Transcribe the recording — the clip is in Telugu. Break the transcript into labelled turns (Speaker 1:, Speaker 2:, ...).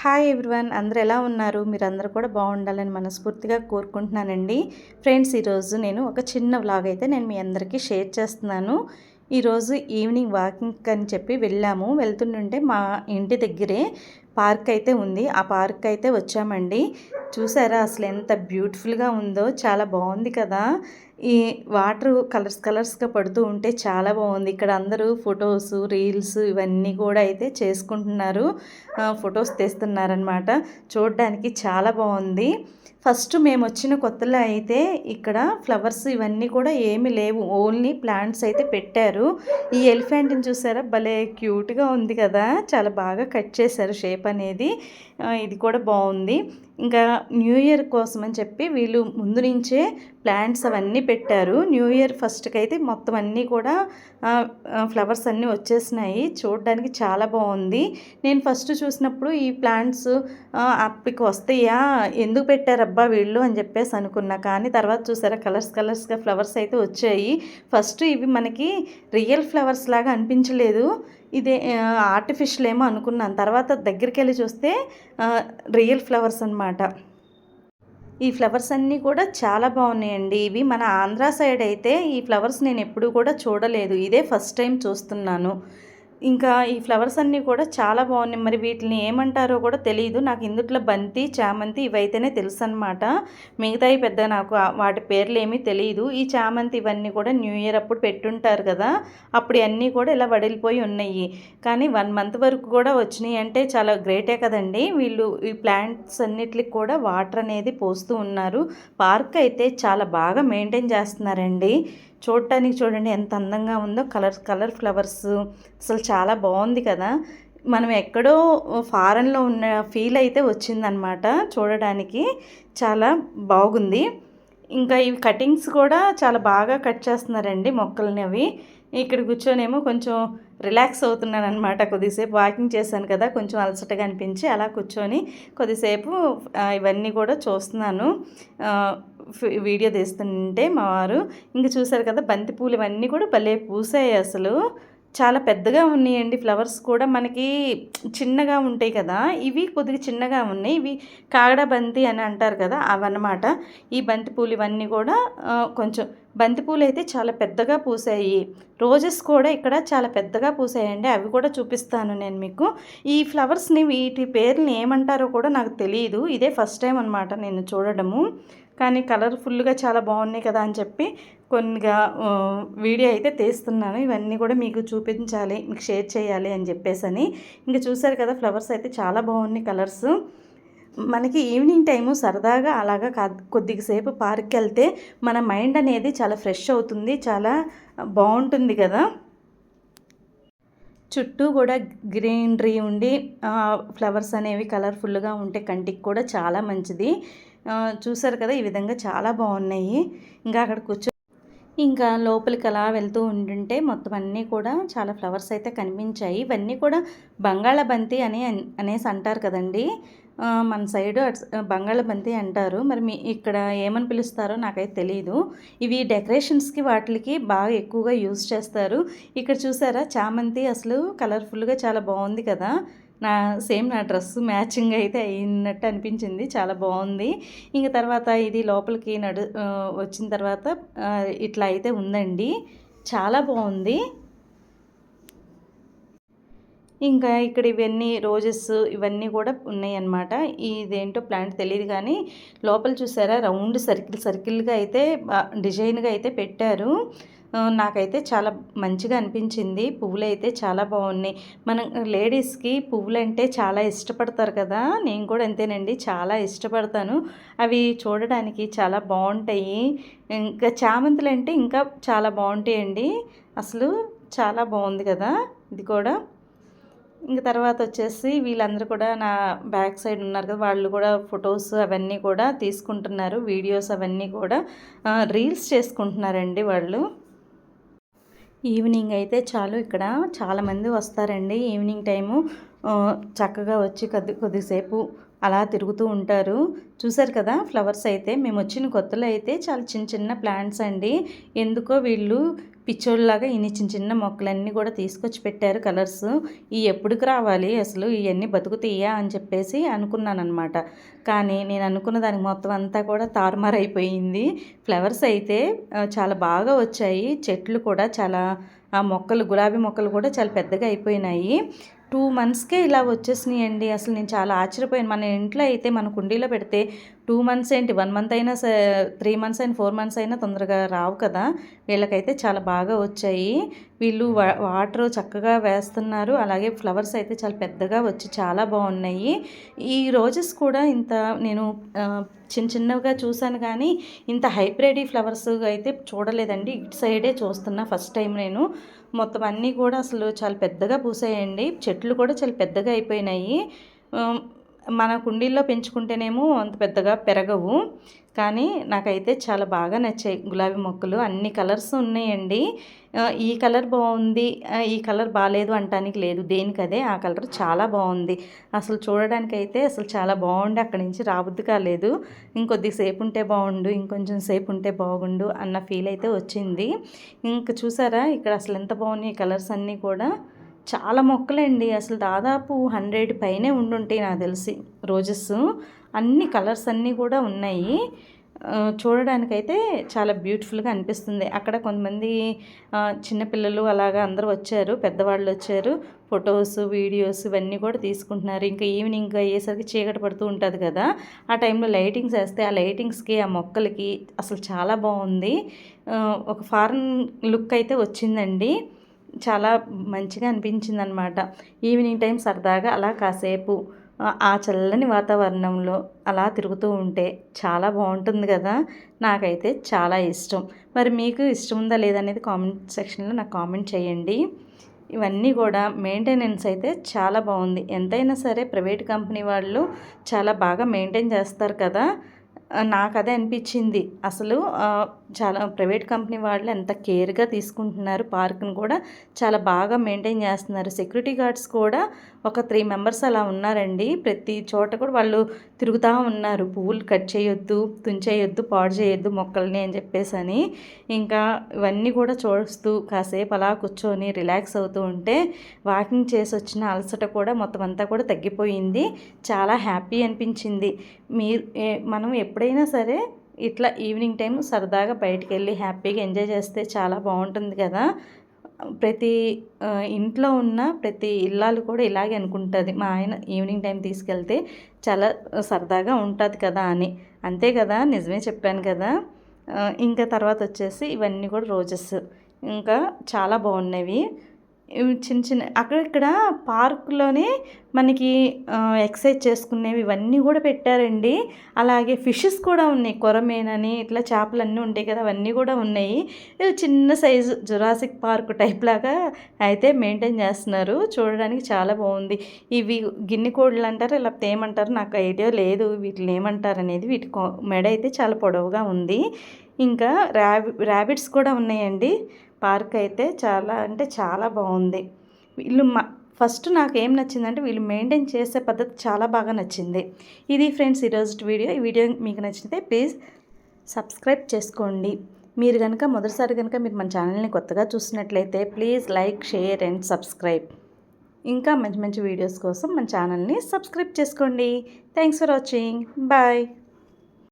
Speaker 1: హాయ్ ఎవ్రీవన్, అందరూ ఎలా ఉన్నారు? మీరందరూ కూడా బాగుండాలని మనస్ఫూర్తిగా కోరుకుంటున్నానండి. ఫ్రెండ్స్, ఈరోజు నేను ఒక చిన్న వ్లాగ్ అయితే నేను మీ అందరికీ షేర్ చేస్తున్నాను. ఈరోజు ఈవినింగ్ వాకింగ్ అని చెప్పి వెళ్ళాము. వెళ్తుంటే మా ఇంటి దగ్గరే పార్క్ అయితే ఉంది. ఆ పార్క్ అయితే వచ్చామండి. చూసారా అసలు ఎంత బ్యూటిఫుల్గా ఉందో? చాలా బాగుంది కదా. ఈ వాటర్ కలర్స్గా పడుతూ ఉంటే చాలా బాగుంది. ఇక్కడ అందరూ ఫొటోస్, రీల్స్ ఇవన్నీ కూడా అయితే చేసుకుంటున్నారు. ఫొటోస్ తీస్తున్నారనమాట. చూడడానికి చాలా బాగుంది. ఫస్ట్ మేము వచ్చిన కొత్తలో అయితే ఇక్కడ ఫ్లవర్స్ ఇవన్నీ కూడా ఏమీ లేవు, ఓన్లీ ప్లాంట్స్ అయితే పెట్టారు. ఈ ఎలిఫెంట్ని చూసారా, భలే క్యూట్గా ఉంది కదా. చాలా బాగా కట్ చేశారు షేప్ అనేది. ఇది కూడా బాగుంది. ఇంకా న్యూ ఇయర్ కోసం అని చెప్పి వీళ్ళు ముందు నుంచే ప్లాంట్స్ అవన్నీ పెట్టారు. న్యూ ఇయర్ ఫస్ట్కి అయితే మొత్తం అన్నీ కూడా ఫ్లవర్స్ అన్నీ వచ్చేసినాయి. చూడడానికి చాలా బాగుంది. నేను ఫస్ట్ చూసినప్పుడు ఈ ప్లాంట్స్ అప్పటికి వస్తాయా, ఎందుకు పెట్టారబ్బా వీళ్ళు అని చెప్పేసి అనుకున్నా. కానీ తర్వాత చూసారా కలర్స్గా ఫ్లవర్స్ అయితే వచ్చాయి. ఫస్ట్ ఇవి మనకి రియల్ ఫ్లవర్స్ లాగా అనిపించలేదు, ఇదే ఆర్టిఫిషియల్ ఏమో అనుకున్నాను. తర్వాత దగ్గరికి వెళ్ళి చూస్తే రియల్ ఫ్లవర్స్ అన్నమాట. ఈ ఫ్లవర్స్ అన్నీ కూడా చాలా బాగున్నాయండి. ఇవి మన ఆంధ్ర సైడ్ అయితే ఈ ఫ్లవర్స్ నేను ఎప్పుడూ కూడా చూడలేదు, ఇదే ఫస్ట్ టైం చూస్తున్నాను. ఇంకా ఈ ఫ్లవర్స్ అన్నీ కూడా చాలా బాగున్నాయి. మరి వీటిని ఏమంటారో కూడా తెలియదు నాకు. ఇందుట్లో బంతి, చామంతి ఇవైతేనే తెలుసు అనమాట. మిగతాయి పెద్ద నాకు వాటి పేర్లు ఏమీ తెలియదు. ఈ చామంతి ఇవన్నీ కూడా న్యూ ఇయర్ అప్పుడు పెట్టుంటారు కదా, అప్పుడు అన్నీ కూడా ఇలా వడిలిపోయి ఉన్నాయి. కానీ 1 మంత్ వరకు కూడా వచ్చినాయి అంటే చాలా గ్రేటే కదండి. వీళ్ళు ఈ ప్లాంట్స్ అన్నిటికి కూడా వాటర్ అనేది పోస్తూ ఉన్నారు. పార్క్ అయితే చాలా బాగా మెయింటైన్ చేస్తున్నారండి. చూడటానికి చూడండి ఎంత అందంగా ఉందో. కలర్ ఫ్లవర్స్ అసలు చాలా బాగుంది కదా. మనం ఎక్కడో ఫారెన్లో ఉన్న ఫీల్ అయితే వచ్చిందనమాట. చూడడానికి చాలా బాగుంది. ఇంకా ఈ కటింగ్స్ కూడా చాలా బాగా కట్ చేస్తున్నారండి మొక్కల్ని. అవి ఇక్కడ కూర్చొనేమో కొంచెం రిలాక్స్ అవుతున్నాను అనమాట. కొద్దిసేపు వాకింగ్ చేశాను కదా, కొంచెం అలసటగా అనిపించి అలా కూర్చొని కొద్దిసేపు ఇవన్నీ కూడా చూస్తున్నాను. వీడియో తీస్తుంటే మా వారు. ఇంక చూసారు కదా బంతిపూలు ఇవన్నీ కూడా భలే పూసాయి అసలు. చాలా పెద్దగా ఉన్నాయండి. ఫ్లవర్స్ కూడా మనకి చిన్నగా ఉంటాయి కదా, ఇవి కొద్దిగా చిన్నగా ఉన్నాయి. ఇవి కాగడ బంతి అని అంటారు కదా, అవన్నమాట. ఈ బంతిపూలు ఇవన్నీ కూడా కొంచెం బంతిపూలు అయితే చాలా పెద్దగా పూసాయి. రోజెస్ కూడా ఇక్కడ చాలా పెద్దగా పూసాయండి. అవి కూడా చూపిస్తాను నేను మీకు. ఈ ఫ్లవర్స్ని వీటి పేర్లు ఏమంటారో కూడా నాకు తెలియదు, ఇదే ఫస్ట్ టైం అనమాట నేను చూడడము. కానీ కలర్ఫుల్గా చాలా బాగున్నాయి కదా అని చెప్పి కొన్నిగా వీడియో అయితే తీస్తున్నాను. ఇవన్నీ కూడా మీకు చూపించాలి, మీకు షేర్ చేయాలి అని చెప్పేసి. ఇంకా చూసారు కదా ఫ్లవర్స్ అయితే చాలా బాగున్నాయి కలర్స్. మనకి ఈవినింగ్ టైము సరదాగా అలాగా కొద్దిసేపు పార్క్కి వెళ్తే మన మైండ్ అనేది చాలా ఫ్రెష్ అవుతుంది, చాలా బాగుంటుంది కదా. చుట్టూ కూడా గ్రీనరీ ఉండి ఫ్లవర్స్ అనేవి కలర్ఫుల్గా ఉంటే కంటికి కూడా చాలా మంచిది. చూసారు కదా ఈ విధంగా చాలా బాగున్నాయి. ఇంకా అక్కడ ఇంకా లోపలికి అలా వెళ్తూ ఉంటుంటే మొత్తం అన్నీ కూడా చాలా ఫ్లవర్స్ అయితే కనిపించాయి. ఇవన్నీ కూడా బంగాళబంతి అనేసి అంటారు కదండి. మన సైడు బంగాళబంతి అంటారు. మరి మీ ఇక్కడ ఏమని పిలుస్తారో నాకైతే తెలియదు. ఇవి డెకరేషన్స్కి వాటికి బాగా ఎక్కువగా యూజ్ చేస్తారు. ఇక్కడ చూసారా చామంతి అసలు కలర్ఫుల్గా చాలా బాగుంది కదా. నా డ్రెస్ మ్యాచింగ్ అయితే అయినట్టు అనిపించింది, చాలా బాగుంది. ఇంక తర్వాత ఇది లోపలికి వచ్చిన తర్వాత ఇట్లా అయితే ఉందండి, చాలా బాగుంది. ఇంకా ఇక్కడ ఇవన్నీ రోజెస్ ఇవన్నీ కూడా ఉన్నాయి అన్నమాట. ఇదేంటో ప్లాంట్ తెలియదు కానీ లోపల చూసారా రౌండ్ సర్కిల్గా అయితే డిజైన్గా అయితే పెట్టారు. నాకైతే చాలా మంచిగా అనిపించింది. పువ్వులు అయితే చాలా బాగున్నాయి. మనం లేడీస్కి పువ్వులు అంటే చాలా ఇష్టపడతారు కదా, నేను కూడా అంతేనండి, చాలా ఇష్టపడతాను. అవి చూడడానికి చాలా బాగుంటాయి. ఇంకా చామంతులు అంటే ఇంకా చాలా బాగుంటాయండి. అసలు చాలా బాగుంది కదా ఇది కూడా. ఇంక తర్వాత వచ్చేసి వీళ్ళందరూ కూడా నా బ్యాక్ సైడ్ ఉన్నారు కదా, వాళ్ళు కూడా ఫొటోస్ అవన్నీ కూడా తీసుకుంటున్నారు, వీడియోస్ అవన్నీ కూడా రీల్స్ చేసుకుంటున్నారండి వాళ్ళు. ఈవినింగ్ అయితే చాలు ఇక్కడ చాలామంది వస్తారండి. ఈవినింగ్ టైము చక్కగా వచ్చి కొద్దిసేపు అలా తిరుగుతూ ఉంటారు. చూసారు కదా ఫ్లవర్స్ అయితే మేము వచ్చిన కొత్తలో అయితే చాలా చిన్న చిన్న ప్లాంట్స్ అండి. ఎందుకో వీళ్ళు పిచ్చోళ్ళలాగా ఇన్ని చిన్న చిన్న మొక్కలన్నీ కూడా తీసుకొచ్చి పెట్టారు కలర్స్. ఎప్పుడుకి రావాలి అసలు ఇవన్నీ బతుకుతాయా అని చెప్పేసి అనుకున్నానమాట. కానీ నేను అనుకున్న దానికి మొత్తం అంతా కూడా తారుమారైపోయింది. ఫ్లవర్స్ అయితే చాలా బాగా వచ్చాయి. చెట్లు కూడా చాలా మొక్కలు గులాబీ మొక్కలు కూడా చాలా పెద్దగా అయిపోయినాయి. 2 మంత్స్కే ఇలా వచ్చేసినాయండి. అసలు నేను చాలా ఆశ్చర్యపోయాను. మన ఇంట్లో అయితే మన కుండీలో పెడితే 2 మంత్స్ ఏంటి 1 మంత్ అయినా 3 మంత్స్ అయినా 4 మంత్స్ అయినా తొందరగా రావు కదా. వీళ్ళకైతే చాలా బాగా వచ్చాయి. వీళ్ళు వాటర్ చక్కగా వేస్తున్నారు. అలాగే ఫ్లవర్స్ అయితే చాలా పెద్దగా వచ్చి చాలా బాగున్నాయి. ఈ రోజెస్ కూడా ఇంత నేను చిన్న చిన్నవిగా చూశాను కానీ ఇంత హైబ్రిడ్ ఫ్లవర్స్ అయితే చూడలేదండి. ఇటు సైడే చూస్తున్నా ఫస్ట్ టైం నేను. మొత్తం అన్నీ కూడా అసలు చాలా పెద్దగా పూసాయండి. చెట్లు కూడా చాలా పెద్దగా అయిపోయినాయి. మన కుండీల్లో పెంచుకుంటేనేమో అంత పెద్దగా పెరగవు. కానీ నాకైతే చాలా బాగా నచ్చాయి గులాబీ మొక్కలు. అన్ని కలర్స్ ఉన్నాయండి. ఈ కలర్ బాగుంది, ఈ కలర్ బాగాలేదు అంటానికి లేదు. దేనికదే ఆ కలర్ చాలా బాగుంది. అసలు చూడడానికైతే అసలు చాలా బాగుండి అక్కడి నుంచి రాబుద్ది కాలేదు. ఇంకొద్దిసేపు ఉంటే బాగుండు, ఇంకొంచెం సేపు ఉంటే బాగుండు అన్న ఫీల్ అయితే వచ్చింది. ఇంక చూసారా ఇక్కడ అసలు ఎంత బాగున్నాయి కలర్స్ అన్నీ కూడా. చాలా మొక్కలండి. అసలు దాదాపు 100 పైనే ఉండుంటాయి నాకు తెలిసి రోజెస్. అన్ని కలర్స్ అన్నీ కూడా ఉన్నాయి. చూడడానికైతే చాలా బ్యూటిఫుల్గా అనిపిస్తుంది. అక్కడ కొంతమంది చిన్నపిల్లలు అలాగా అందరూ వచ్చారు, పెద్దవాళ్ళు వచ్చారు. ఫొటోస్ వీడియోస్ ఇవన్నీ కూడా తీసుకుంటున్నారు. ఇంకా ఈవినింగ్ అయ్యేసరికి చీకటి పడుతూ ఉంటుంది కదా, ఆ టైంలో లైటింగ్స్ వేస్తే ఆ లైటింగ్స్కి ఆ మొక్కలకి అసలు చాలా బాగుంది. ఒక ఫారెన్ లుక్ అయితే వచ్చిందండి. చాలా మంచిగా అనిపించింది అనమాట. ఈవినింగ్ టైం సరదాగా అలా కాసేపు ఆ చల్లని వాతావరణంలో అలా తిరుగుతూ ఉంటే చాలా బాగుంటుంది కదా. నాకైతే చాలా ఇష్టం. మరి మీకు ఇష్టం ఉందా లేదనేది కామెంట్ సెక్షన్లో నాకు కామెంట్ చేయండి. ఇవన్నీ కూడా మెయింటెనెన్స్ అయితే చాలా బాగుంది. ఎంతైనా సరే ప్రైవేట్ కంపెనీ వాళ్ళు చాలా బాగా మెయింటైన్ చేస్తారు కదా. నాకు అదే అనిపించింది. అసలు చాలా ప్రైవేట్ కంపెనీ వాళ్ళు ఎంత కేర్గా తీసుకుంటున్నారు. పార్క్ని కూడా చాలా బాగా మెయింటైన్ చేస్తున్నారు. సెక్యూరిటీ గార్డ్స్ కూడా ఒక 3 మెంబర్స్ అలా ఉన్నారండి. ప్రతి చోట కూడా వాళ్ళు తిరుగుతూ ఉన్నారు. పువ్వులు కట్ చేయొద్దు, తుంచేయొద్దు, పాడు చేయొద్దు మొక్కల్ని అని చెప్పేసి. ఇంకా ఇవన్నీ కూడా చూస్తూ కాసేపు అలా కూర్చొని రిలాక్స్ అవుతూ ఉంటే వాకింగ్ చేసి వచ్చిన అలసట కూడా మొత్తం అంతా కూడా తగ్గిపోయింది. చాలా హ్యాపీ అనిపించింది. మనం ఎప్పుడైనా సరే ఇట్లా ఈవినింగ్ టైం సరదాగా బయటికి వెళ్ళి హ్యాపీగా ఎంజాయ్ చేస్తే చాలా బాగుంటుంది కదా. ప్రతి ఇంట్లో ఉన్న ప్రతి ఇల్లాలు కూడా ఇలాగే అనుకుంటుంది, మా ఆయన ఈవినింగ్ టైం తీసుకెళ్తే చాలా సరదాగా ఉంటుంది కదా అని. అంతే కదా, నిజమే చెప్పాను కదా. ఇంకా తర్వాత వచ్చేసి ఇవన్నీ కూడా రోజెస్ ఇంకా చాలా బాగున్నవి. చిన్న చిన్న అక్కడిక్కడ పార్కులోనే మనకి ఎక్సర్సైజ్ చేసుకునేవి ఇవన్నీ కూడా పెట్టారండి. అలాగే ఫిషెస్ కూడా ఉన్నాయి. కొరమేనని ఇట్లా చేపలన్నీ ఉంటాయి కదా, అవన్నీ కూడా ఉన్నాయి. ఇది చిన్న సైజు జురాసిక్ పార్క్ టైప్ లాగా అయితే మెయింటైన్ చేస్తున్నారు. చూడడానికి చాలా బాగుంది. ఇవి గిన్నె కోళ్ళు అంటారు, ఇలా ఏమంటారు నాకు ఐడియా లేదు వీటిని ఏమంటారు అనేది. వీటి మెడ అయితే చాలా పొడవుగా ఉంది. ఇంకా ర్యాబిట్స్ కూడా ఉన్నాయండి. పార్క్ అయితే చాలా అంటే చాలా బాగుంది. వీళ్ళు ఫస్ట్ నాకు ఏం నచ్చిందంటే వీళ్ళు మెయింటైన్ చేసే పద్ధతి చాలా బాగా నచ్చింది. ఇది ఫ్రెండ్స్ ఈరోజు వీడియో. ఈ వీడియో మీకు నచ్చితే ప్లీజ్ సబ్స్క్రైబ్ చేసుకోండి. మీరు కనుక మొదటిసారి కనుక మీరు మన ఛానల్ని కొత్తగా చూసినట్లయితే please like, share and subscribe. ఇంకా మంచి మంచి వీడియోస్ కోసం మన ఛానల్ని సబ్స్క్రైబ్ చేసుకోండి. Thanks for watching. బాయ్.